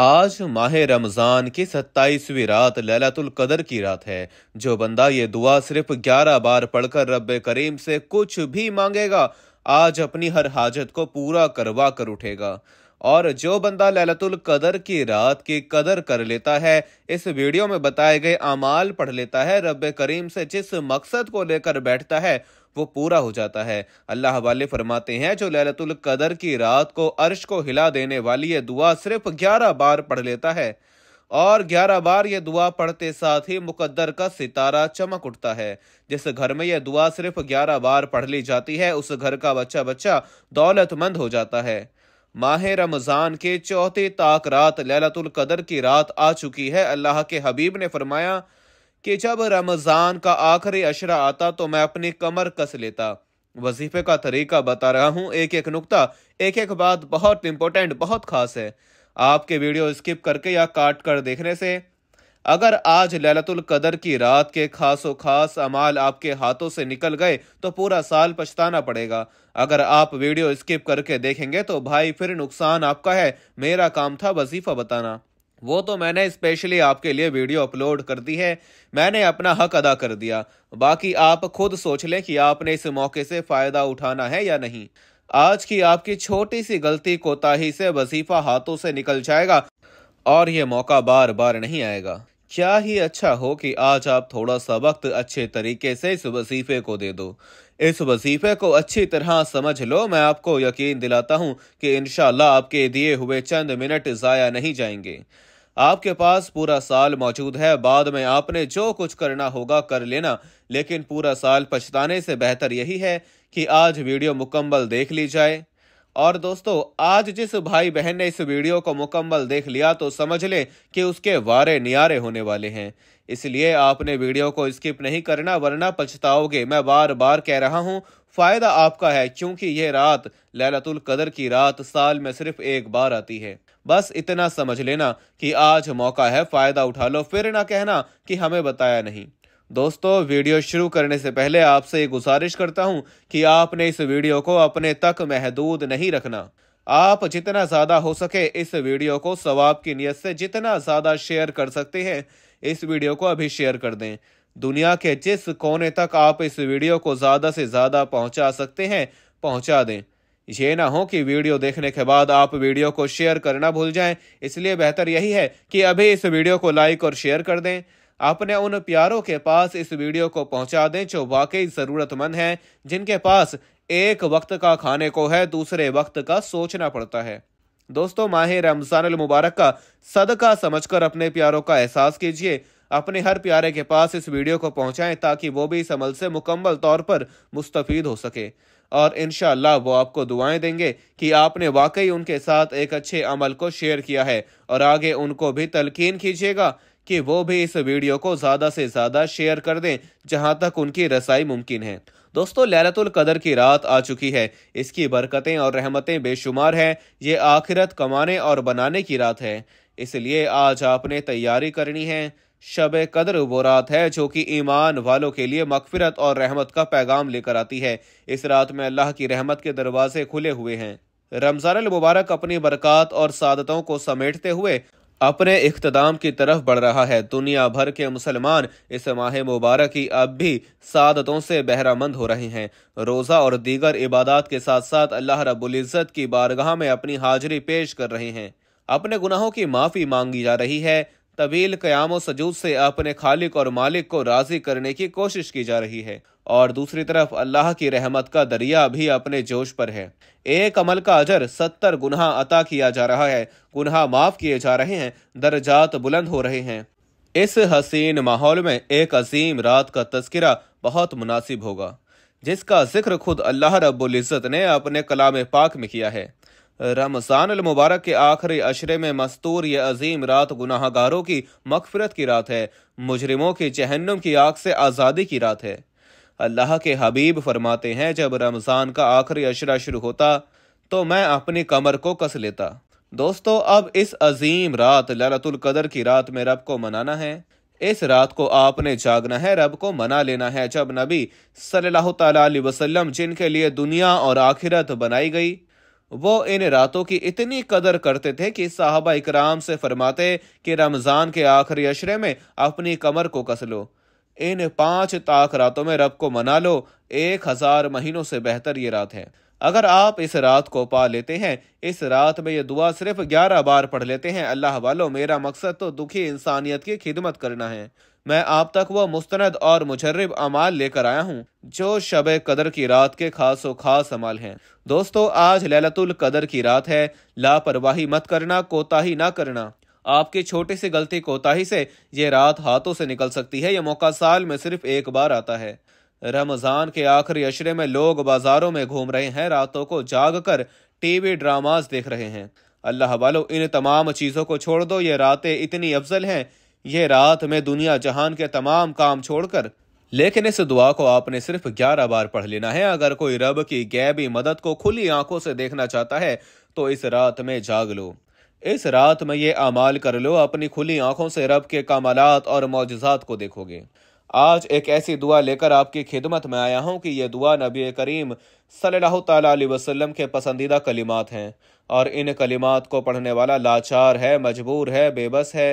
آج ماہ رمضان کی 27ویں رات لیلۃ القدر کی رات ہے۔ جو بندہ یہ دعا صرف 11 بار پڑھ کر رب کریم سے کچھ بھی مانگے گا، آج اپنی ہر حاجت کو پورا کروا کر اٹھے گا۔ اور جو بندہ لیلۃ القدر کی رات کی قدر کر لیتا ہے، اس ویڈیو میں بتائے گئے اعمال پڑھ لیتا ہے، رب کریم سے جس مقصد کو لے کر بیٹھتا ہے وہ پورا ہو جاتا ہے۔ اللہ والے فرماتے ہیں جو لیلۃ القدر کی رات کو عرش کو ہلا دینے والی یہ دعا صرف 11 بار پڑھ لیتا ہے، اور 11 بار یہ دعا پڑھتے ساتھ ہی مقدر کا ستارہ چمک اٹھتا ہے۔ جس گھر میں یہ دعا صرف 11 بار پڑھ لی جاتی ہے، اس گھر کا بچہ بچہ دولت مند ہو جاتا ہے۔ ماہ رمضان کی چوتھی طاق رات لیلۃ القدر کی رات آ چکی ہے۔ اللہ کے حبیب نے فرمایا کہ جب رمضان کا آخری عشرہ آتا تو میں اپنی کمر کس لیتا۔ وظیفے کا طریقہ بتا رہا ہوں، ایک ایک نقطہ، ایک ایک بات بہت امپورٹنٹ، بہت خاص ہے۔ آپ کے ویڈیو اسکپ کر کے یا کاٹ کر دیکھنے سے اگر آج لیلۃ القدر کی رات کے خاص و خاص اعمال آپ کے ہاتھوں سے نکل گئے تو پورا سال پچھتانا پڑے گا۔ اگر آپ ویڈیو اسکپ کر کے دیکھیں گے تو بھائی پھر نقصان آپ کا ہے۔ میرا کام تھا وظیفہ بتانا، وہ تو میں نے اسپیشلی آپ کے لیے ویڈیو اپلوڈ کر دی ہے، میں نے اپنا حق ادا کر دیا۔ باقی آپ خود سوچ لیں کہ آپ نے اس موقع سے فائدہ اٹھانا ہے یا نہیں۔ آج کی آپ کی چھوٹی سی غلطی کوتاہی سے وظیفہ ہاتھوں سے نکل جائے گا اور یہ موقع بار بار نہیں آئے گا۔ کیا ہی اچھا ہو کہ آج آپ تھوڑا سا وقت اچھے طریقے سے اس وظیفے کو دے دو، اس وظیفے کو اچھی طرح سمجھ لو۔ میں آپ کو یقین دلاتا ہوں کہ انشاءاللہ آپ کے دیے ہوئے چند منٹ ضائع نہیں جائیں گے۔ آپ کے پاس پورا سال موجود ہے، بعد میں آپ نے جو کچھ کرنا ہوگا کر لینا، لیکن پورا سال پچھتانے سے بہتر یہی ہے کہ آج ویڈیو مکمل دیکھ لی جائے۔ اور دوستو، آج جس بھائی بہن نے اس ویڈیو کو مکمل دیکھ لیا تو سمجھ لیں کہ اس کے وارے نیارے ہونے والے ہیں۔ اس لیے آپ نے ویڈیو کو اسکپ نہیں کرنا ورنہ پچھتاؤ گے۔ میں بار بار کہہ رہا ہوں، فائدہ آپ کا ہے، کیونکہ یہ رات لیلۃ القدر کی رات سال میں صرف ایک بار آتی ہے۔ بس اتنا سمجھ لینا کہ آج موقع ہے، فائدہ اٹھا لو، پھر نہ کہنا کہ ہمیں بتایا نہیں۔ دوستو، ویڈیو شروع کرنے سے پہلے آپ سے گزارش کرتا ہوں کہ آپ نے اس ویڈیو کو اپنے تک محدود نہیں رکھنا۔ آپ جتنا زیادہ ہو سکے اس ویڈیو کو ثواب کی نیت سے جتنا زیادہ شیئر کر سکتے ہیں، اس ویڈیو کو ابھی شیئر کر دیں۔ دنیا کے جس کونے تک آپ اس ویڈیو کو زیادہ سے زیادہ پہنچا سکتے ہیں پہنچا دیں۔ یہ نہ ہو کہ ویڈیو دیکھنے کے بعد آپ ویڈیو کو شیئر کرنا بھول جائیں، اس لیے بہتر یہی ہے کہ ابھی اس ویڈیو کو لائک اور شیئر کر دیں۔ اپنے ان پیاروں کے پاس اس ویڈیو کو پہنچا دیں جو واقعی ضرورت مند ہیں، جن کے پاس ایک وقت کا کھانے کو ہے، دوسرے وقت کا سوچنا پڑتا ہے۔ دوستو، ماہ رمضان المبارک کا صدقہ سمجھ کر اپنے پیاروں کا احساس کیجئے، اپنے ہر پیارے کے پاس اس ویڈیو کو پہنچائیں تاکہ وہ بھی اس عمل سے مکمل طور پر مستفید ہو سکے، اور انشاءاللہ وہ آپ کو دعائیں دیں گے کہ آپ نے واقعی ان کے ساتھ ایک اچھے عمل کو شیئر کیا ہے، اور آگے ان کو بھی تلقین کیجیے گا کہ وہ بھی اس ویڈیو کو زیادہ سے زیادہ شیئر کر دیں جہاں تک ان کی رسائی ممکن ہے۔ دوستو، لیلۃ القدر کی رات آ چکی ہے، اس کی برکتیں اور رحمتیں بے شمار ہیں۔ یہ آخرت کمانے اور بنانے کی رات ہے، اس لیے آج آپ نے تیاری کرنی ہے۔ شب قدر وہ رات ہے جو کہ ایمان والوں کے لیے مغفرت اور رحمت کا پیغام لے کر آتی ہے۔ اس رات میں اللہ کی رحمت کے دروازے کھلے ہوئے ہیں۔ رمضان المبارک اپنی برکات اور سعادتوں کو سمیٹتے ہوئے اپنے اختتام کی طرف بڑھ رہا ہے۔ دنیا بھر کے مسلمان اس ماہ مبارک کی اب بھی سعادتوں سے بہرہ مند ہو رہے ہیں۔ روزہ اور دیگر عبادات کے ساتھ ساتھ اللہ رب العزت کی بارگاہ میں اپنی حاضری پیش کر رہے ہیں۔ اپنے گناہوں کی معافی مانگی جا رہی ہے، طویل قیام و سجود سے اپنے خالق اور مالک کو راضی کرنے کی کوشش کی جا رہی ہے، اور دوسری طرف اللہ کی رحمت کا دریا بھی اپنے جوش پر ہے۔ ایک عمل کا اجر 70 گناہ عطا کیا جا رہا ہے، گناہ معاف کیے جا رہے ہیں، درجات بلند ہو رہے ہیں۔ اس حسین ماحول میں ایک عظیم رات کا تذکرہ بہت مناسب ہوگا، جس کا ذکر خود اللہ رب العزت نے اپنے کلام پاک میں کیا ہے۔ رمضان المبارک کے آخری عشرے میں مستور یہ عظیم رات گناہ گاروں کی مغفرت کی رات ہے، مجرموں کی جہنم کی آگ سے آزادی کی رات ہے۔ اللہ کے حبیب فرماتے ہیں جب رمضان کا آخری عشرہ شروع ہوتا تو میں اپنی کمر کو کس لیتا۔ دوستو، اب اس عظیم رات لیلۃ القدر کی رات میں رب کو منانا ہے۔ اس رات کو آپ نے جاگنا ہے، رب کو منا لینا ہے۔ جب نبی صلی اللہ تعالیٰ علیہ وسلم، جن کے لیے دنیا اور آخرت بنائی گئی، वो इन रातों की इतनी कदर करते थे कि साहबा इकराम से फरमाते कि रमजान के आखिरी अशरे में अपनी कमर को कस लो, इन 5 ताक रातों में रब को मना लो, 1000 महीनों से बेहतर ये रात है। अगर आप इस रात को पा लेते हैं, इस रात में ये दुआ सिर्फ 11 बार पढ़ लेते हैं, अल्लाह वालों मेरा मकसद तो दुखी इंसानियत की खिदमत करना है। मैं आप तक वो मुस्तनद और मुजर्रिब अमाल लेकर आया हूँ जो शब कदर की रात के खास व खास अमाल हैं। दोस्तों, आज लैलतुल कदर की रात है। लापरवाही मत करना, कोताही ना करना। आपकी छोटी सी गलती कोताही से ये रात हाथों से निकल सकती है। यह मौका साल में सिर्फ एक बार आता है। रमजान के आखिरी अशरे में लोग बाजारों में घूम रहे हैं, रातों को जाग कर टीवी ड्रामाज देख रहे हैं। अल्लाह वालों, इन तमाम चीज़ों को छोड़ दो। ये रातें इतनी अफजल हैं, ये रात में दुनिया जहान के तमाम काम छोड़कर, लेकिन इस दुआ को आपने सिर्फ 11 बार पढ़ लेना है। अगर कोई रब की गैबी मदद को खुली आंखों से देखना चाहता है तो इस रात में जाग लो, इस रात में ये अमाल कर लो। अपनी खुली आंखों से रब के कमालात और मौजज़ात को देखोगे। आज एक ऐसी दुआ लेकर आपकी खिदमत में आया हूँ कि यह दुआ नबी करीम सल्लल्लाहु ताला अलैहि वसल्लम के पसंदीदा कलिमात हैं, और इन कलिमात को पढ़ने वाला लाचार है, मजबूर है, बेबस है।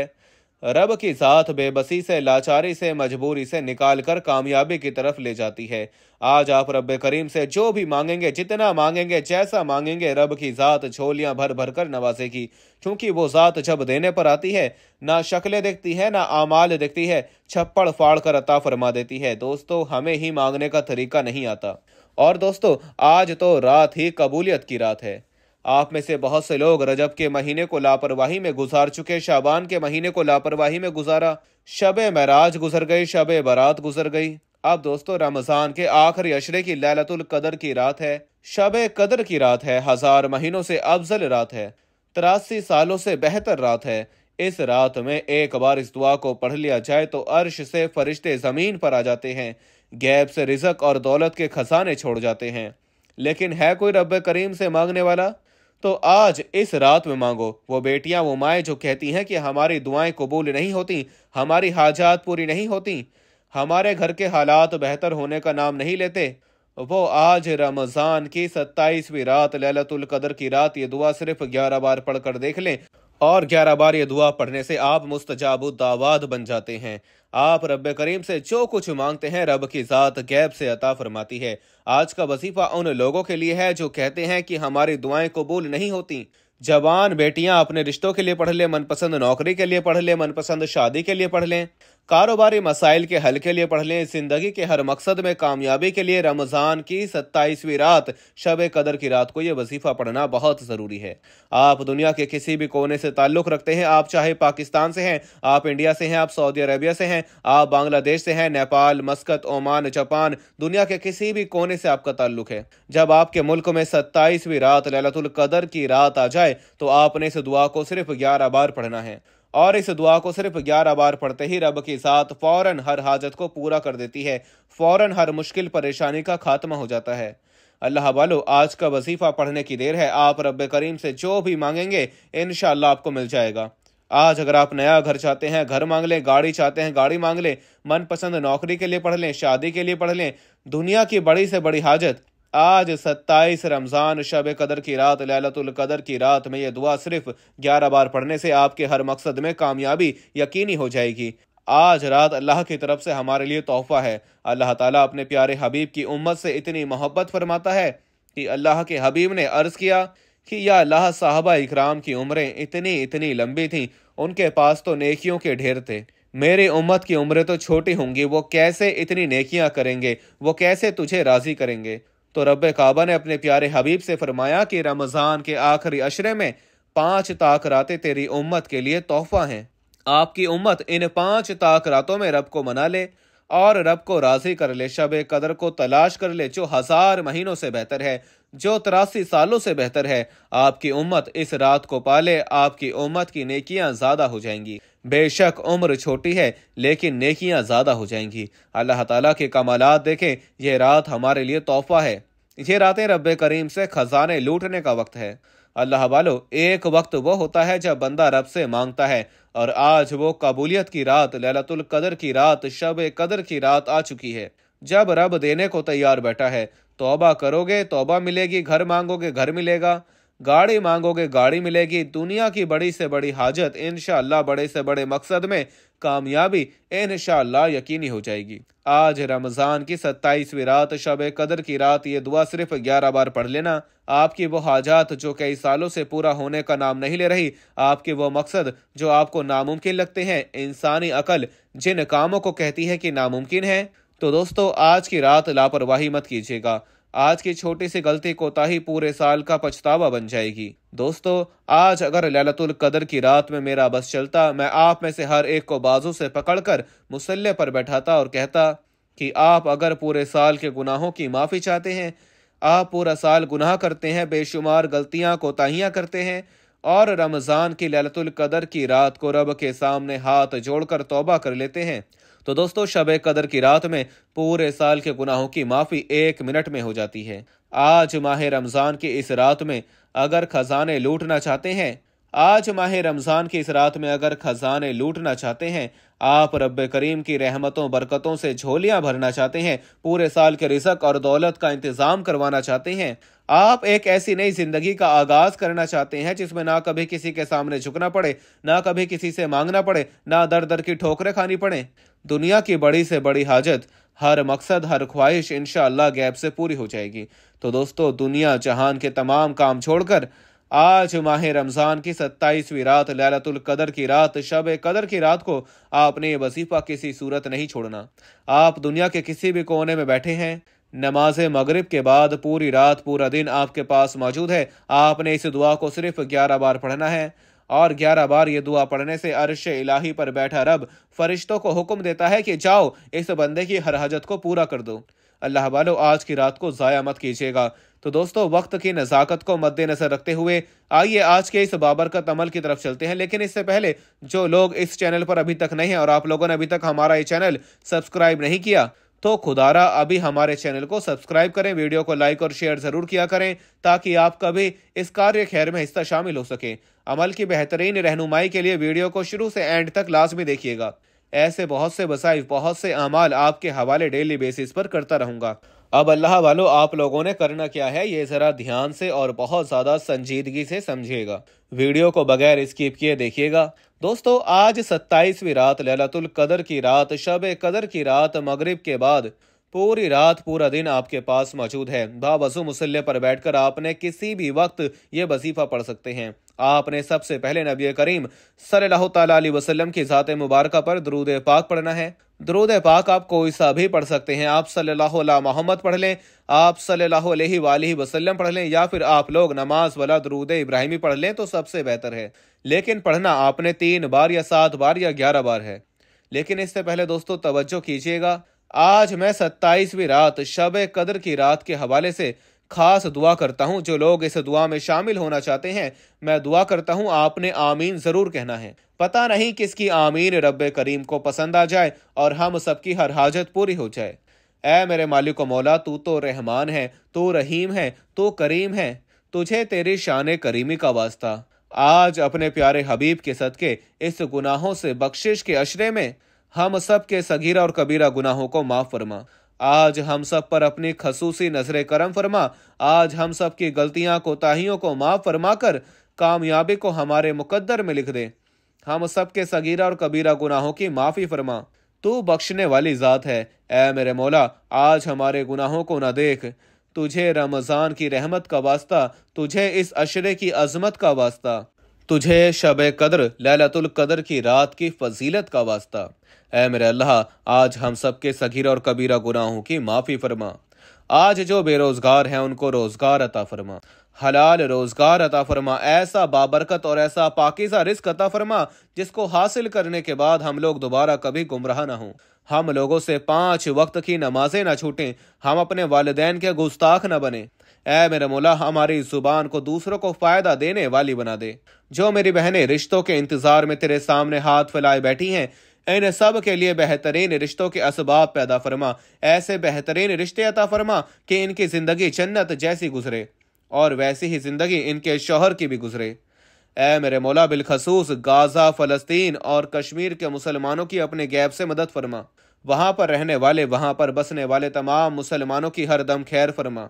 रब की ज़ात बेबसी से, लाचारी से, मजबूरी से निकाल कर कामयाबी की तरफ ले जाती है। आज आप रब करीम से जो भी मांगेंगे, जितना मांगेंगे, जैसा मांगेंगे, रब की ज़ात झोलियां भर भर कर नवाजेगी। क्योंकि वो ज़ात जब देने पर आती है, ना शक्लें दिखती है, ना आमाल दिखती है, छप्पड़ फाड़ कर अता फरमा देती है। दोस्तों, हमें ही मांगने का तरीका नहीं आता। और दोस्तों, आज तो रात ही कबूलियत की रात है। आप में से बहुत से लोग रजब के महीने को लापरवाही में गुजार चुके, शाबान के महीने को लापरवाही में गुजारा, शबे महराज गुजर गई, शबे बारात गुजर गई। अब दोस्तों, रमजान के आखिरी अशरे की लैलतुल कदर की रात है, शबे कदर की रात है, 1000 महीनों से अफजल रात है, 83 सालों से बेहतर रात है। इस रात में एक बार इस दुआ को पढ़ लिया जाए तो अर्श से फरिश्ते जमीन पर आ जाते हैं, गैब से रिज़्क और दौलत के खजाने छोड़ जाते हैं। लेकिन है कोई रब करीम से मांगने वाला? तो आज इस रात में मांगो। वो बेटियां, वो माएँ जो कहती हैं कि हमारी दुआएं कबूल नहीं होती, हमारी हाजात पूरी नहीं होती, हमारे घर के हालात बेहतर होने का नाम नहीं लेते, वो आज रमज़ान की 27वीं रात लैलतुल कदर की रात ये दुआ सिर्फ 11 बार पढ़कर देख लें, और 11 बार ये दुआ पढ़ने से आप मुस्तजाबुद दावात बन जाते हैं। आप रब करीम से जो कुछ मांगते हैं, रब की ज़ात गैब से अता फरमाती है। आज का वजीफा उन लोगों के लिए है जो कहते हैं कि हमारी दुआएं कबूल नहीं होती। जवान बेटियां अपने रिश्तों के लिए पढ़ लें, मनपसंद नौकरी के लिए पढ़ लें, मनपसंद शादी के लिए पढ़ लें, कारोबारी मसाइल के हल के लिए पढ़ लें, जिंदगी के हर मकसद में कामयाबी के लिए रमज़ान की 27वीं रात शब कदर की रात को ये वजीफा पढ़ना बहुत ज़रूरी है। आप दुनिया के किसी भी कोने से ताल्लुक़ रखते हैं, आप चाहे पाकिस्तान से हैं, आप इंडिया से हैं, आप सऊदी अरेबिया से हैं, आप बांग्लादेश से हैं, नेपाल, मस्कत, ओमान, जापान, दुनिया के किसी भी कोने से आपका ताल्लुक़ है, जब आपके मुल्क में 27वीं रात लैलतुल कदर की रात आ जाए तो आपने इस दुआ को सिर्फ 11 बार पढ़ना है। और इस दुआ को सिर्फ 11 बार पढ़ते ही रब की ज़ात फौरन हर हाजत को पूरा कर देती है, फौरन हर मुश्किल परेशानी का खात्मा हो जाता है। अल्लाह वालों, आज का वजीफा पढ़ने की देर है। आप रब करीम से जो भी मांगेंगे इंशाअल्लाह आपको मिल जाएगा। आज अगर आप नया घर चाहते हैं, घर मांग लें, गाड़ी चाहते हैं, गाड़ी मांग लें, मनपसंद नौकरी के लिए पढ़ लें, शादी के लिए पढ़ लें, दुनिया की बड़ी से बड़ी हाजत, आज 27 रमज़ान शब कदर की रात लैलतुल कदर की रात में यह दुआ सिर्फ 11 बार पढ़ने से आपके हर मकसद में कामयाबी यकीनी हो जाएगी। आज रात अल्लाह की तरफ से हमारे लिए तोहफा है। अल्लाह ताला अपने प्यारे हबीब की उम्मत से इतनी मोहब्बत फरमाता है कि अल्लाह के हबीब ने अर्ज़ किया कि या अल्लाह, साहबा इकराम की उम्रें इतनी इतनी लंबी थीं, उनके पास तो नेकियों के ढेर थे। मेरी उम्मत की उम्रें तो छोटी होंगी, वो कैसे इतनी नेकियां करेंगे, वो कैसे तुझे राज़ी करेंगे। तो रब काबा ने अपने प्यारे हबीब से फरमाया कि रमज़ान के आखिरी अशरे में 5 ताक रातें तेरी उम्मत के लिए तोहफा हैं। आपकी उम्मत इन 5 ताक रातों में रब को मना ले और रब को राज़ी कर ले, शब कदर को तलाश कर ले, जो 1000 महीनों से बेहतर है, जो 83 सालों से बेहतर है। आपकी उम्मत इस रात को पाले, आपकी उम्मत की नेकियां ज़्यादा हो जाएंगी। बेशक उम्र छोटी है लेकिन नेकियां ज़्यादा हो जाएंगी। अल्लाह ताला के कमालात देखें, यह रात हमारे लिए तोहफा है। ये रातें रब करीम से खजाने लूटने का वक्त है। अल्लाह वालों, एक वक्त वो होता है जब बंदा रब से मांगता है, और आज वो कबूलियत की रात लैलतुल कदर की रात शब कदर की रात आ चुकी है, जब रब देने को तैयार बैठा है। तौबा करोगे तौबा मिलेगी, घर मांगोगे घर मिलेगा, गाड़ी मांगोगे गाड़ी मिलेगी। दुनिया की बड़ी से बड़ी हाजत इंशाअल्लाह, बड़े से बड़े मकसद में कामयाबी इंशाअल्लाह यकीनी हो जाएगी। आज रमज़ान की 27वीं रात, शब कदर की रात, ये दुआ सिर्फ 11 बार पढ़ लेना। आपकी वो हाजात जो कई सालों से पूरा होने का नाम नहीं ले रही, आपके वो मकसद जो आपको नामुमकिन लगते हैं, इंसानी अकल जिन कामों को कहती है कि नामुमकिन है, तो दोस्तों आज की रात लापरवाही मत कीजिएगा। आज की छोटी सी गलती कोताही पूरे साल का पछतावा बन जाएगी। दोस्तों, आज अगर लैलतुल कदर की रात में मेरा बस चलता, मैं आप में से हर एक को बाजू से पकड़कर मुसल्ले पर बैठाता और कहता कि आप अगर पूरे साल के गुनाहों की माफ़ी चाहते हैं, आप पूरा साल गुनाह करते हैं, बेशुमार गलतियां कोताहियां करते हैं, और रमज़ान की लैलतुल कदर की रात को रब के सामने हाथ जोड़कर तौबा कर लेते हैं, तो दोस्तों शब कदर की रात में पूरे साल के गुनाहों की माफ़ी 1 मिनट में हो जाती है। आज माह रमज़ान की इस रात में अगर खजाने लूटना चाहते हैं, आज माह रमज़ान की इस रात में अगर खजाने लूटना चाहते हैं, आप रब्बे करीम की रहमतों बरकतों से झोलियां भरना चाहते हैं, पूरे साल के रिज़्क़ और दौलत का इंतज़ाम करवाना चाहते हैं, आप एक ऐसी नई जिंदगी का आगाज करना चाहते हैं जिसमें ना कभी किसी के सामने झुकना पड़े, ना कभी किसी से मांगना पड़े, ना दर दर की ठोकरें खानी पड़े, दुनिया की बड़ी से बड़ी हाजत, हर मकसद, हर ख्वाहिश इंशाअल्लाह गैब से पूरी हो जाएगी। तो दोस्तों, दुनिया जहान के तमाम काम छोड़कर आज माह रमज़ान की 27वीं रात, लैलतुल कदर की रात, शब कदर की रात को आपने ये वजीफा किसी सूरत नहीं छोड़ना। आप दुनिया के किसी भी कोने में बैठे हैं, नमाज मगरिब के बाद पूरी रात पूरा दिन आपके पास मौजूद है, आपने इस दुआ को सिर्फ 11 बार पढ़ना है, और 11 बार ये दुआ पढ़ने से अर्श इलाही पर बैठा रब फरिश्तों को हुक्म देता है कि जाओ इस बंदे की हर हाजत को पूरा कर दो। अल्लाह वालो, आज की रात को ज़ाया मत कीजिएगा। तो दोस्तों, वक्त की नज़ाकत को मद्देनजर रखते हुए आइए आज के इस बाबरकत अमल की तरफ चलते हैं। लेकिन इससे पहले जो लोग इस चैनल पर अभी तक नहीं हैं और आप लोगों ने अभी तक हमारा ये चैनल सब्सक्राइब नहीं किया, तो खुदारा अभी हमारे चैनल को सब्सक्राइब करें, वीडियो को लाइक और शेयर ज़रूर किया करें ताकि आप कभी इस कार्य खैर में हिस्सा शामिल हो सके। अमल की बेहतरीन रहनुमाई के लिए वीडियो को शुरू से एंड तक लाजमी देखिएगा। ऐसे बहुत से वसाइफ, बहुत से अमाल आपके हवाले डेली बेसिस पर करता रहूंगा। अब अल्लाह वालो, आप लोगों ने करना क्या है, ये ज़रा ध्यान से और बहुत ज़्यादा संजीदगी से समझिएगा। वीडियो को बगैर स्किप किए देखिएगा। दोस्तों, आज 27वीं रात, लैलतुल कदर की रात, शब कदर की रात, मगरिब के बाद पूरी रात पूरा दिन आपके पास मौजूद है। बावज़ू मुसल्ले पर बैठकर आपने किसी भी वक्त ये वजीफा पढ़ सकते हैं। आपने सबसे पहले नबी करीम सल्लल्लाहु अलैहि वसल्लम की ज़ात मुबारक पर दरूद पाक पढ़ना है। दरूद पाक आप कोई सा भी पढ़ सकते हैं। आप सल्लल्लाहु अला मोहम्मद पढ़ लें, आप सल्लल्लाहु अलैहि वसल्लम पढ़ लें, या फिर आप लोग नमाज वाला दरूद इब्राहिमी पढ़ लें तो सबसे बेहतर है। लेकिन पढ़ना आपने 3 बार या 7 बार या 11 बार है। लेकिन इससे पहले दोस्तों तवज्जो कीजिएगा, आज मैं 27वीं रात, शब कदर की रात के हवाले से खास दुआ करता हूं। जो लोग इस दुआ में शामिल होना चाहते हैं, मैं दुआ करता हूं, आपने आमीन जरूर कहना है। पता नहीं किसकी आमीन रब्बे करीम को पसंद आ जाए और हम सबकी हर हाजत पूरी हो जाए। ऐ मेरे मालिक मौला, तू तो रहमान है, तू रहीम है, तू करीम है, तुझे तेरी शान करीमी का वास्ता। आज अपने प्यारे हबीब के सदके इस गुनाहों से बख्शिश के अशरे में हम सब के सगीरा और कबीरा गुनाहों को माफ फरमा। आज हम सब पर अपनी खसूसी नजर करम फरमा। आज हम सब की गलतियां कोताहियों को माफ फरमा कर कामयाबी को हमारे मुकद्दर में लिख दे। हम सब के सगीरा और कबीरा गुनाहों की माफी फरमा। तू बख्शने वाली ज़ात है। ऐ मेरे मौला, आज हमारे गुनाहों को न देख, तुझे रमज़ान की रहमत का वास्ता, तुझे इस अशरे की अजमत का वास्ता, तुझे शब कद्र लैलतुल कद्र की रात की फजीलत का वास्ता। ऐ मेरे अल्लाह, आज हम सब के सगीरा और कबीरा गुनाहों की माफ़ी फरमा। आज जो बेरोज़गार हैं उनको रोज़गार अता फरमा, हलाल रोज़गार अता फरमा। ऐसा बाबरकत और ऐसा पाकीज़ा रिज़्क़ अता फरमा जिसको हासिल करने के बाद हम लोग दोबारा कभी गुमराह ना हों। हम लोगों से 5 वक्त की नमाजें ना छूटें, हम अपने वालिदैन के गुस्ताख न बने। ऐ मेरे मौला, हमारी ज़ुबान को दूसरों को फ़ायदा देने वाली बना दे। जो मेरी बहनें रिश्तों के इंतज़ार में तेरे सामने हाथ फैलाए बैठी हैं, इन सब के लिए बेहतरीन रिश्तों के असबाब पैदा फरमा। ऐसे बेहतरीन रिश्ते अता फरमा कि इनकी ज़िंदगी जन्नत जैसी गुजरे और वैसी ही ज़िंदगी इनके शौहर की भी गुजरे। ऐ मेरे मौला, बिलखसूस गाज़ा, फ़लस्तीन और कश्मीर के मुसलमानों की अपने गैब से मदद फरमा। वहाँ पर रहने वाले, वहाँ पर बसने वाले तमाम मुसलमानों की हर दम खैर फरमा।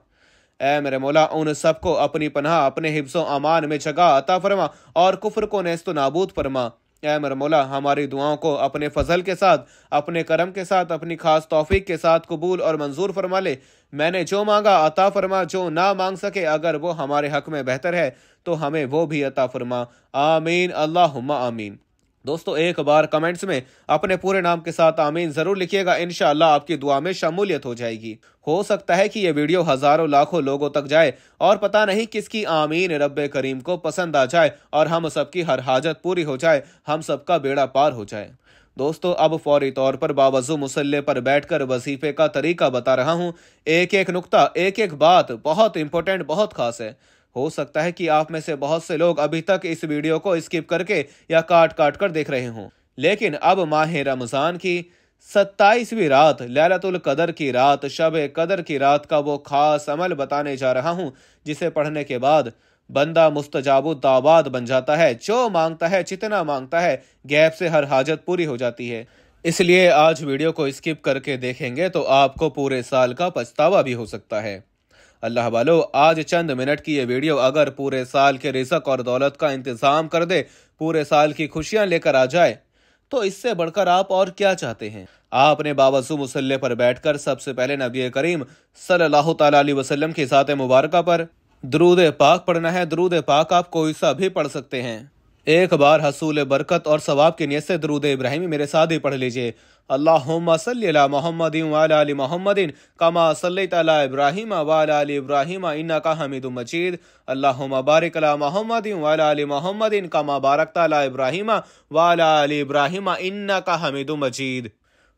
ऐ मेरे मौला, उन सबको अपनी पनाह, अपने हिफ्ज़ो अमान में जगह अता फरमा और कुफ्र को नेस्त नाबूद फरमा। ऐ मेरे मौला, हमारी दुआओं को अपने फजल के साथ, अपने करम के साथ, अपनी खास तौफीक के साथ कबूल और मंजूर फरमा ले। मैंने जो मांगा अता फरमा, जो ना मांग सके अगर वो हमारे हक में बेहतर है तो हमें वो भी अता फरमा। आमीन, अल्लाहुम्मा आमीन। दोस्तों, एक बार कमेंट्स में अपने पूरे नाम के साथ आमीन जरूर लिखिएगा, इंशाअल्लाह आपकी दुआ में शमूलियत हो जाएगी। हो सकता है कि ये वीडियो हजारों लाखों लोगों तक जाए और पता नहीं किसकी आमीन रब्बे करीम को पसंद आ जाए और हम सबकी हर हाजत पूरी हो जाए, हम सबका बेड़ा पार हो जाए। दोस्तों, अब फौरी तौर पर बावजू मुसल्ले पर बैठकर वजीफे का तरीका बता रहा हूँ। एक एक नुक्ता, एक एक बात बहुत इंपॉर्टेंट, बहुत खास है। हो सकता है कि आप में से बहुत से लोग अभी तक इस वीडियो को स्किप करके या काट काट कर देख रहे हों, लेकिन अब माह रमजान की 27वीं रात, लैलतुल कदर की रात, शब कदर की रात का वो खास अमल बताने जा रहा हूं, जिसे पढ़ने के बाद बंदा मुस्तजाबु दावात बन जाता है। जो मांगता है, जितना मांगता है, गैब से हर हाजत पूरी हो जाती है। इसलिए आज वीडियो को स्किप करके देखेंगे तो आपको पूरे साल का पछतावा भी हो सकता है। अल्लाह वालो, आज चंद मिनट की ये वीडियो अगर पूरे साल के रिज़्क और दौलत का इंतजाम कर दे, पूरे साल की खुशियां लेकर आ जाए, तो इससे बढ़कर आप और क्या चाहते हैं। आपने बावजू मुसल्ले पर बैठकर सबसे पहले नबी करीम सल्लल्लाहु तआला अलैहि वसल्लम की ज़ात मुबारका पर दुरूद पाक पढ़ना है। दुरूद पाक आप कोई सा भी पढ़ सकते हैं। एक बार हसूल बरकत और सवाब की नियत से दुरूद इब्राहिमी मेरे साथ ही पढ़ लीजिए। अल्लाहुम्मा सल्लि अला मुहम्मदिन व अला आलि मुहम्मदिन कमा सल्लैता अला इब्राहीम व अला आलि इब्राहीम इन्नका हमीदुम मजीद। अल्लाहुम्मा बारिक अला मुहम्मदिन व अला आलि मुहम्मदिन कमा बारकता अला इब्राहीम व अला आलि इब्राहीम इन्नका हमीदुम मजीद।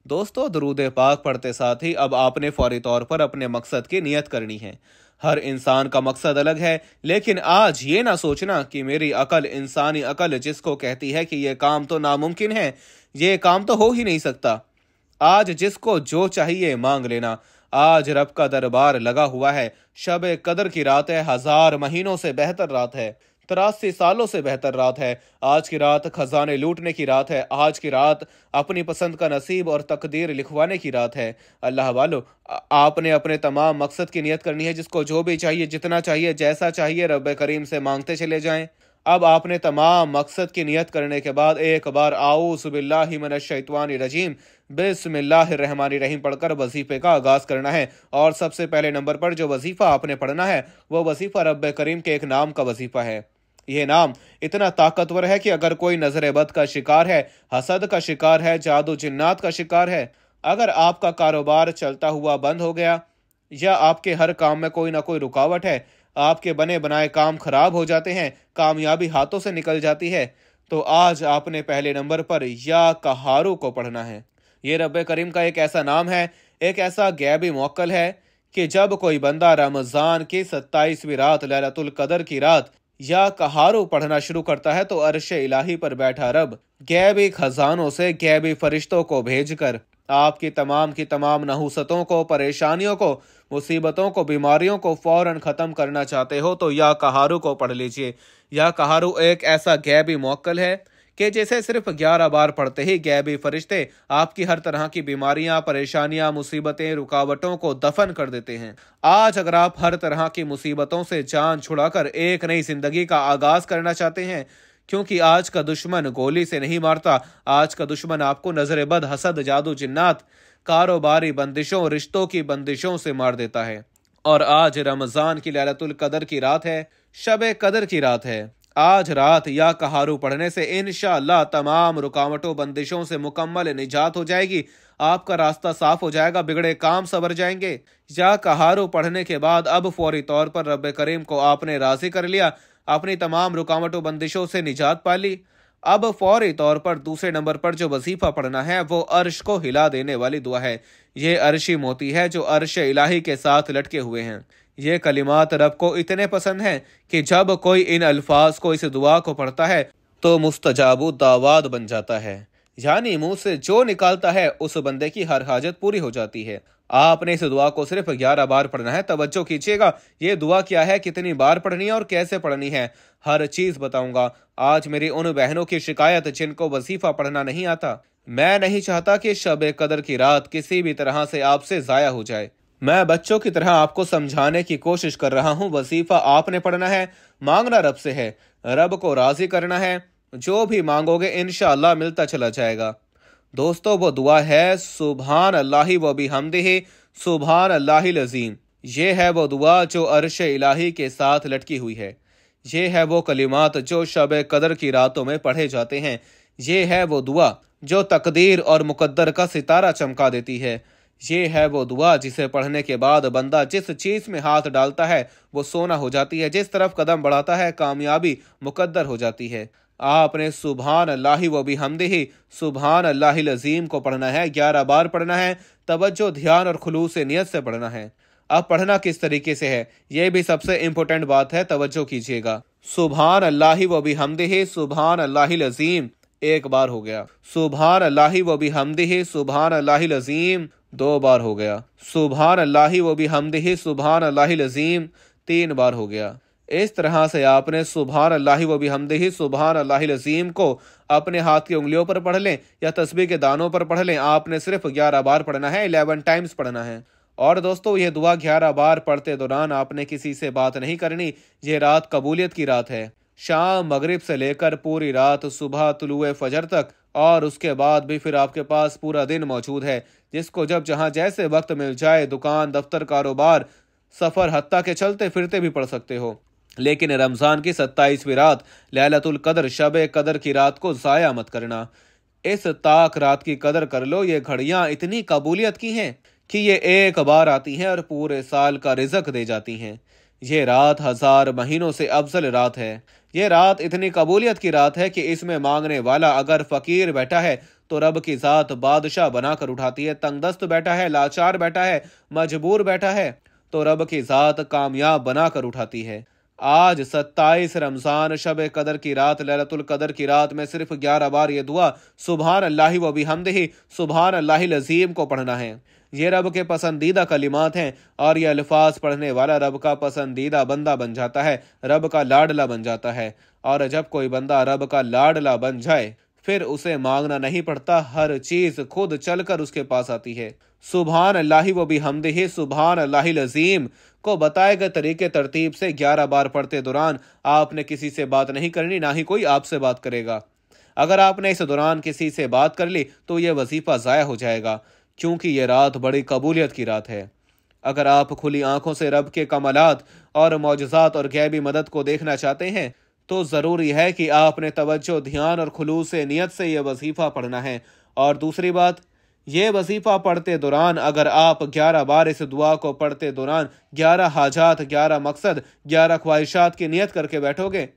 दोस्तों, दुरूद पाक पढ़ते साथ ही अब आपने फौरी तौर पर अपने मकसद की नियत करनी है। हर इंसान का मकसद अलग है, लेकिन आज ये ना सोचना कि मेरी अकल, इंसानी अकल जिसको कहती है कि ये काम तो नामुमकिन है, ये काम तो हो ही नहीं सकता। आज जिसको जो चाहिए मांग लेना। आज रब का दरबार लगा हुआ है। शब कदर की रात है, 1000 महीनों से बेहतर रात है, 83 सालों से बेहतर रात है। आज की रात खजाने लूटने की रात है। आज की रात अपनी पसंद का नसीब और तकदीर लिखवाने की रात है। अल्लाह वालो, आपने अपने तमाम मकसद की नियत करनी है। जिसको जो भी चाहिए, जितना चाहिए, जैसा चाहिए, रब करीम से मांगते चले जाएं। अब आपने तमाम मकसद की नियत करने के बाद एक बार आऊज़ु बिल्लाहि मिनश शैतानिर रजीम बिस्मिल्लाहिर्रहमानिर रहीम पढ़कर वजीफे का आगाज करना है। और सबसे पहले नंबर पर जो वजीफा आपने पढ़ना है वो वजीफा रब करीम के एक नाम का वजीफा है। यह नाम इतना ताकतवर है कि अगर कोई नजर बद का शिकार है, हसद का शिकार है, जादू जिन्नात का शिकार है, अगर आपका कारोबार चलता हुआ बंद हो गया या आपके हर काम में कोई ना कोई रुकावट है, आपके बने बनाए काम खराब हो जाते हैं, कामयाबी हाथों से निकल जाती है, तो आज आपने पहले नंबर पर या कहारू को पढ़ना है। ये रब करीम का एक ऐसा नाम है, एक ऐसा गैबी मौक्कल है कि जब कोई बंदा रमजान की 27वीं रात, लैलतुल कदर की रात या कहारू पढ़ना शुरू करता है तो अर्श इलाही पर बैठा रब गैबी खजानों से गैबी फरिश्तों को भेजकर आपकी तमाम की तमाम नहुसतों को, परेशानियों को, मुसीबतों को, बीमारियों को फौरन ख़त्म करना चाहते हो तो या कहारू को पढ़ लीजिए। या कहारू एक ऐसा गैबी मौक्कल है कि जैसे सिर्फ 11 बार पढ़ते ही गैबी फरिश्ते आपकी हर तरह की बीमारियां, परेशानियां, मुसीबतें, रुकावटों को दफन कर देते हैं। आज अगर आप हर तरह की मुसीबतों से जान छुड़ाकर एक नई जिंदगी का आगाज करना चाहते हैं, क्योंकि आज का दुश्मन गोली से नहीं मारता, आज का दुश्मन आपको नजर बद, हसद, जादू जिन्नात, कारोबारी बंदिशों, रिश्तों की बंदिशों से मार देता है। और आज रमजान की लैलतुल कदर की रात है, शब कदर की रात है। आज रात या कहारू पढ़ने से इंशाअल्लाह तमाम रुकावटों, बंदिशों से मुकम्मल निजात हो जाएगी। आपका रास्ता साफ हो जाएगा, बिगड़े काम सवर जाएंगे। या कहारू पढ़ने के बाद अब फौरी तौर पर रब करीम को आपने राजी कर लिया, अपनी तमाम रुकावटों, बंदिशों से निजात पा ली। अब फौरी तौर पर दूसरे नंबर पर जो वजीफा पढ़ना है वो अर्श को हिला देने वाली दुआ है। ये अर्शी मोती है जो अर्श इलाही के साथ लटके हुए हैं। ये कलिमात रब को इतने पसंद हैं कि जब कोई इन अल्फाज को, इस दुआ को पढ़ता है तो मुस्तजाबु दावात बन जाता है, यानी मुंह से जो निकालता है उस बंदे की हर हाजत पूरी हो जाती है। आपने इस दुआ को सिर्फ 11 बार पढ़ना है। तवज्जो कीजिएगा, ये दुआ क्या है, कितनी बार पढ़नी है और कैसे पढ़नी है, हर चीज बताऊंगा। आज मेरी उन बहनों की शिकायत जिनको वजीफा पढ़ना नहीं आता। मैं नहीं चाहता कि शब कदर की रात किसी भी तरह से आपसे जाया हो जाए। मैं बच्चों की तरह आपको समझाने की कोशिश कर रहा हूँ। वजीफा आपने पढ़ना है, मांगना रब से है, रब को राजी करना है। जो भी मांगोगे इंशाअल्लाह मिलता चला जाएगा। दोस्तों, वो दुआ है सुभान अल्लाहि व बिहम्दिही सुभान अल्लाहिल अज़ीम। ये है वो दुआ जो अर्श इलाही के साथ लटकी हुई है। ये है वो कलिमात जो शब कदर की रातों में पढ़े जाते हैं। ये है वो दुआ जो तकदीर और मुकद्दर का सितारा चमका देती है। ये है वो दुआ जिसे पढ़ने के बाद बंदा जिस चीज में हाथ डालता है वो सोना हो जाती है, जिस तरफ कदम बढ़ाता है कामयाबी मुकद्दर हो जाती है। आपने सुभान अल्लाहि व बिहम्दिही सुभान अल्लाहिल अज़ीम को पढ़ना है, 11 बार पढ़ना है। तवज्जो, ध्यान और खुलूस से नियत से पढ़ना है। अब पढ़ना किस तरीके से है, ये भी सबसे इंपॉर्टेंट बात है, तवज्जो कीजिएगा। सुभान अल्लाहि व बिहम्दिही सुभान अल्लाहिल अज़ीम 1 बार हो गया। सुभान अल्लाहि व बिहम्दिही सुभान अल्लाहिल अज़ीम 2 बार हो गया। सुभान अल्लाहि व बिहम्दिही सुभान अल्लाहिल अज़ीम 3 बार हो गया। इस तरह से आपने सुभान अल्लाहि व बिहम्दिही सुभान अल्लाहिल अज़ीम को अपने हाथ की उंगलियों पर पढ़ लें या तस्बीह के दानों पर पढ़ लें। आपने सिर्फ 11 बार पढ़ना है, 11 टाइम्स पढ़ना है। और दोस्तों, ये दुआ 11 बार पढ़ते दौरान आपने किसी से बात नहीं करनी। ये रात कबूलियत की रात है। शाम मगरिब से लेकर पूरी रात सुबह तुलुए फजर तक और उसके बाद भी फिर आपके पास पूरा दिन मौजूद है, जिसको जब जहां जैसे वक्त मिल जाए दुकान, दफ्तर, कारोबार, सफर, हत्ता के चलते फिरते भी पढ़ सकते हो। लेकिन रमजान की 27वीं रात लैलतुल कदर, शब कदर की रात को जाया मत करना। इस ताक रात की कदर कर लो। ये घड़ियां इतनी कबूलियत की हैं कि ये 1 बार आती हैं और पूरे साल का रिज़्क दे जाती हैं। ये रात 1000 महीनों से अफजल रात है। ये रात इतनी कबूलियत की रात है कि इसमें मांगने वाला अगर फकीर बैठा है तो रब की ज़ात बादशाह बनाकर उठाती है। तंगदस्त बैठा है, लाचार बैठा है, मजबूर बैठा है तो रब की ज़ात कामयाब बनाकर उठाती है। आज 27 रमज़ान शब कदर की रात, लैलतुल कदर की रात में सिर्फ 11 बार ये दुआ सुभान अल्लाहि व बिहम्दिही सुभान अल्लाहिल अज़ीम को पढ़ना है। ये रब के पसंदीदा कलिमात हैं और ये अल्फाज पढ़ने वाला रब का पसंदीदा बंदा बन जाता है, रब का लाडला बन जाता है। और जब कोई बंदा रब का लाडला बन जाए फिर उसे मांगना नहीं पड़ता, हर चीज खुद चलकर उसके पास आती है। सुभान अल्लाहि व बिहम्दिही सुभान अल्लाहिल अज़ीम को बताए गए तरीके तरतीब से 11 बार पढ़ते दौरान आपने किसी से बात नहीं करनी, ना ही कोई आपसे बात करेगा। अगर आपने इस दौरान किसी से बात कर ली तो यह वजीफा ज़ाया हो जाएगा, क्योंकि यह रात बड़ी कबूलियत की रात है। अगर आप खुली आंखों से रब के कमालात और मौजज़ात और गैबी मदद को देखना चाहते हैं तो ज़रूरी है कि आपने तवज्जो, ध्यान और खुलूस से नियत से यह वजीफ़ा पढ़ना है। और दूसरी बात, ये वजीफ़ा पढ़ते दौरान अगर आप 11 बार इस दुआ को पढ़ते दौरान 11 हाजात, 11 मकसद, 11 ख्वाहिशात की नियत करके बैठोगे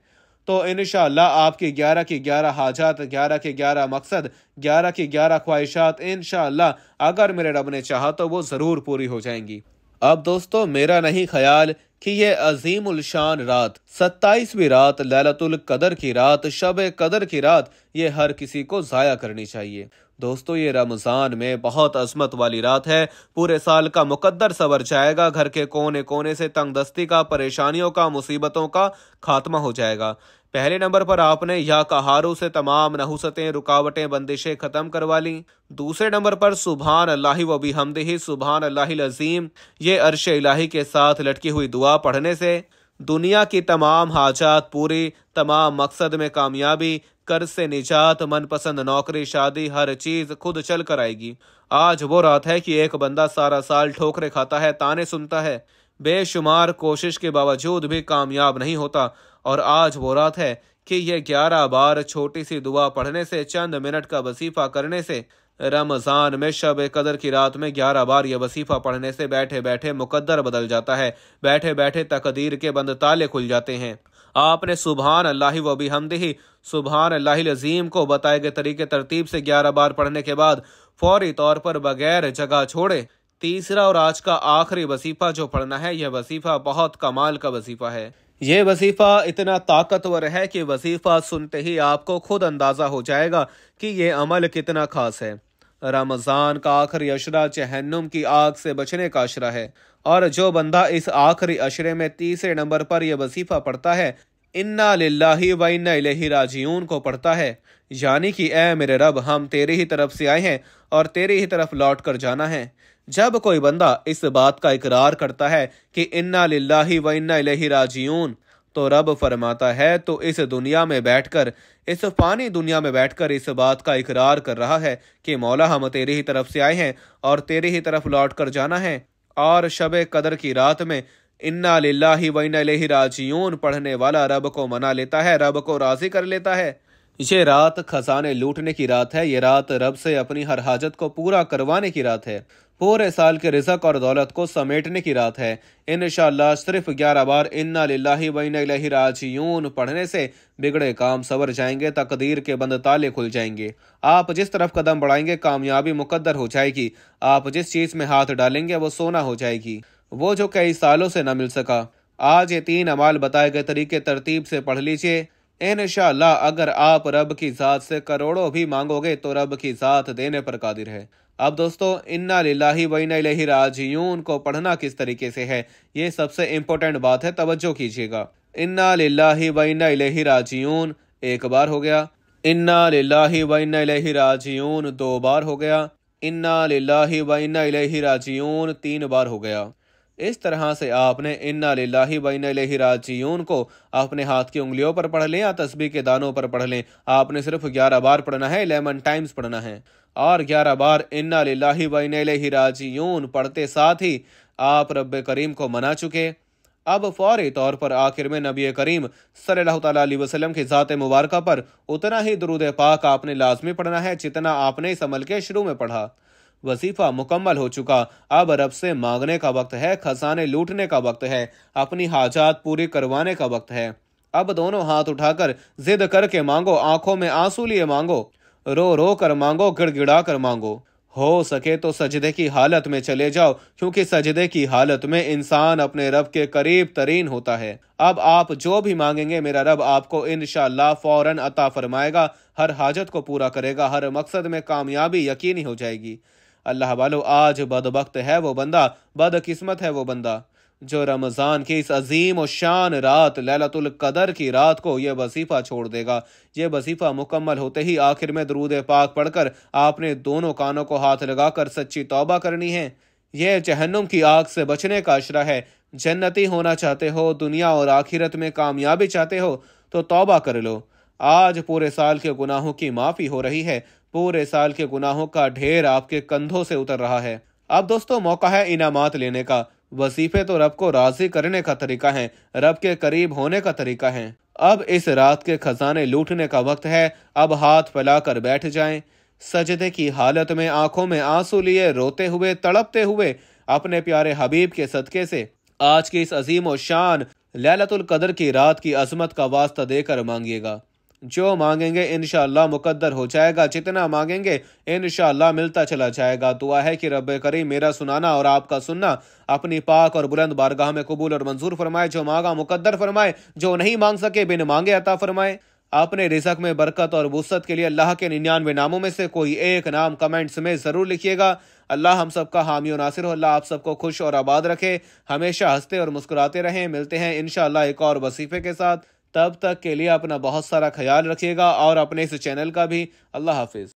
तो इंशाअल्लाह आपकी 11 की 11 हाजात, 11 के 11 मकसद, 11 की 11 ख्वाहिशात इंशाअल्लाह अगर मेरे रब ने चाहा तो वो ज़रूर पूरी हो जाएंगी। अब दोस्तों, मेरा नहीं ख्याल कि ये अजीमुल शान रात, 27वीं रात, लैलतुल कदर की रात, शब कदर की रात, ये हर किसी को ज़ाया करनी चाहिए। दोस्तों, ये रमज़ान में बहुत अज़मत वाली रात है। पूरे साल का मुकद्दर सवर जाएगा। घर के कोने कोने से तंगदस्ती का, परेशानियों का, मुसीबतों का खात्मा हो जाएगा। पहले नंबर पर आपने या कहारू से तमाम नहुसतें, रुकावटें, बंदिशें ख़त्म करवा ली। दूसरे नंबर पर सुभान अल्लाहि व बिहम्दिही सुभान अल्लाहिल अज़ीम, ये अर्श इलाही के साथ लटकी हुई दुआ पढ़ने से दुनिया की तमाम हाजात पूरी, तमाम मकसद में कामयाबी, कर्ज से निजात, मनपसंद नौकरी, शादी, हर चीज खुद चल कर आएगी। आज वो रात है कि एक बंदा सारा साल ठोकरे खाता है, ताने सुनता है, बेशुमार कोशिश के बावजूद भी कामयाब नहीं होता। और आज वो रात है कि ये 11 बार छोटी सी दुआ पढ़ने से, चंद मिनट का वजीफा करने से, रमज़ान में शब कदर की रात में 11 बार यह वसीफ़ा पढ़ने से बैठे बैठे मुकद्दर बदल जाता है। बैठे बैठे तकदीर के बंद ताले खुल जाते हैं। आपने सुभान अल्लाहि व बिहम्दिही सुभान अल्लाहिल अज़ीम को बताए गए तरीके तरतीब से 11 बार पढ़ने के बाद फौरी तौर पर बगैर जगह छोड़े तीसरा और आज का आखिरी वसीफ़ा जो पढ़ना है, यह वसीफ़ा बहुत कमाल का वसीफ़ा है। यह वजीफा इतना ताकतवर है कि वजीफा सुनते ही आपको खुद अंदाजा हो जाएगा कि यह अमल कितना खास है। रमजान का आखिरी अशरा जहन्नुम की आग से बचने का अशरा है, और जो बंदा इस आखिरी अशरे में तीसरे नंबर पर यह वजीफा पढ़ता है, इन्ना लिल्लाहि व इन्ना इलैहि राजिऊन को पढ़ता है, यानी कि ऐ मेरे रब, हम तेरी ही तरफ से आए हैं और तेरी ही तरफ लौट कर जाना है। जब कोई बंदा इस बात का इकरार करता है कि इन्ना लिल्लाहि व इन्ना इलैहि राजिऊन, तो रब फरमाता है तो इस दुनिया में बैठकर, इस फानी दुनिया में बैठकर इस बात का इकरार कर रहा है कि मौला हम तेरी ही तरफ से आए हैं और तेरी ही तरफ लौट कर जाना है। और शब कदर की रात में इन्ना लिल्लाहि व इन्ना इलैहि राजिऊन पढ़ने वाला रब को मना लेता है, रब को राजी कर लेता है। ये रात खजाने लूटने की रात है। ये रात रब से अपनी हर हाजत को पूरा करवाने की रात है। पूरे साल के रिज़्क़ और दौलत को समेटने की रात है। इंशाअल्लाह सिर्फ 11 बार इन्ना लिल्लाहि व इन्ना इलैहि राजिऊन पढ़ने से बिगड़े काम सवर जाएंगे, तकदीर के बंद ताले खुल जाएंगे। आप जिस तरफ कदम बढ़ाएंगे कामयाबी मुकद्दर हो जाएगी। आप जिस चीज़ में हाथ डालेंगे वो सोना हो जाएगी, वो जो कई सालों से न मिल सका। आज ये 3 अमाल बताए गए तरीके तरतीब से पढ़ लीजिए। इंशाअल्लाह अगर आप रब की ज़ात से करोड़ों भी मांगोगे तो रब की ज़ात देने पर कादिर है। अब दोस्तों, इन्ना लिल्लाहि व इन्ना इलैहि राजिऊन को पढ़ना किस तरीके से है, ये सबसे इम्पोर्टेंट बात है, तवज्जो कीजिएगा। इन्ना लिल्लाहि व इन्ना इलैहि राजिऊन 1 बार हो गया। इन्ना लिल्लाहि व इन्ना इलैहि राजिऊन 2 बार हो गया। इन्ना लिल्लाहि व इन्ना इलैहि राजिऊन 3 बार हो गया। इस तरह से आपने इन्ना लिल्लाहि व इन्ना इलैहि राजिऊन को अपने हाथ की उंगलियों पर पढ़ लें या तस्बीह के दानों पर पढ़ लें। आपने सिर्फ 11 बार पढ़ना है, 11 टाइम्स पढ़ना है। और 11 बार इन्ना लिल्लाहि व इन्ना इलैहि राजिऊन पढ़ते साथ ही आप रब्बे करीम को मना चुके। अब फौरी तौर पर आखिर में नबी करीम सल्लल्लाहु तआला अलैहि वसल्लम की ज़ात मुबारका पर उतना ही दुरूद पाक आपने लाजमी पढ़ना है जितना आपने इस अमल के शुरू में पढ़ा। वजीफा मुकम्मल हो चुका। अब रब से मांगने का वक्त है, खजाने लूटने का वक्त है, अपनी हाजात पूरी करवाने का वक्त है। अब दोनों हाथ उठाकर जिद करके मांगो, आंखों में आंसू लिए मांगो, रो रो कर मांगो, गिड़गिड़ा कर मांगो। हो सके तो सजदे की हालत में चले जाओ, क्योंकि सजदे की हालत में इंसान अपने रब के करीब तरीन होता है। अब आप जो भी मांगेंगे मेरा रब आपको इंशाअल्लाह फौरन अता फरमाएगा, हर हाजत को पूरा करेगा, हर मकसद में कामयाबी यकीनी हो जाएगी। अल्लाह वालो, आज बदबख्त है वो बंदा, बदकिस्मत है वो बंदा जो रमज़ान की इस अजीम और शान रात लैलतुल कदर की रात को ये वजीफ़ा छोड़ देगा। ये वजीफ़ा मुकम्मल होते ही आखिर में दरूद पाक पढ़कर आपने दोनों कानों को हाथ लगाकर सच्ची तौबा करनी है। यह जहन्नुम की आग से बचने का अशरा है। जन्नती होना चाहते हो, दुनिया और आखिरत में कामयाबी चाहते हो तो तौबा कर लो। आज पूरे साल के गुनाहों की माफ़ी हो रही है। पूरे साल के गुनाहों का ढेर आपके कंधों से उतर रहा है। अब दोस्तों, मौका है इनामात लेने का। वजीफे तो रब को राजी करने का तरीका है, रब के करीब होने का तरीका है। अब इस रात के खजाने लूटने का वक्त है। अब हाथ फैलाकर बैठ जाएं, सजदे की हालत में आंखों में आंसू लिए रोते हुए तड़पते हुए अपने प्यारे हबीब के सदके से आज की इस अजीम और शान लैलतुल कदर की रात की अजमत का वास्ता देकर मांगिएगा। जो मांगेंगे इंशाअल्लाह मुकद्दर हो जाएगा, जितना मांगेंगे इंशाअल्लाह मिलता चला जाएगा। दुआ है कि रब्बे करीम मेरा सुनाना और आपका सुनना अपनी पाक और बुलंद बारगाह में कबूल और मंजूर फरमाए। जो मांगा मुकद्दर फरमाए, जो नहीं मांग सके बिन मांगे अता फरमाए। अपने रिज़्क़ में बरकत और वुसअत के लिए अल्लाह के 99 नामों में से कोई एक नाम कमेंट्स में ज़रूर लिखिएगा। अल्लाह हम सबका हामी और नासिर हो। अल्लाह आप सबको खुश और आबाद रखे, हमेशा हंसते और मुस्कुराते रहें। मिलते हैं इंशाअल्लाह एक और वसीफे के साथ। तब तक के लिए अपना बहुत सारा ख्याल रखिएगा और अपने इस चैनल का भी। अल्लाह हाफिज़।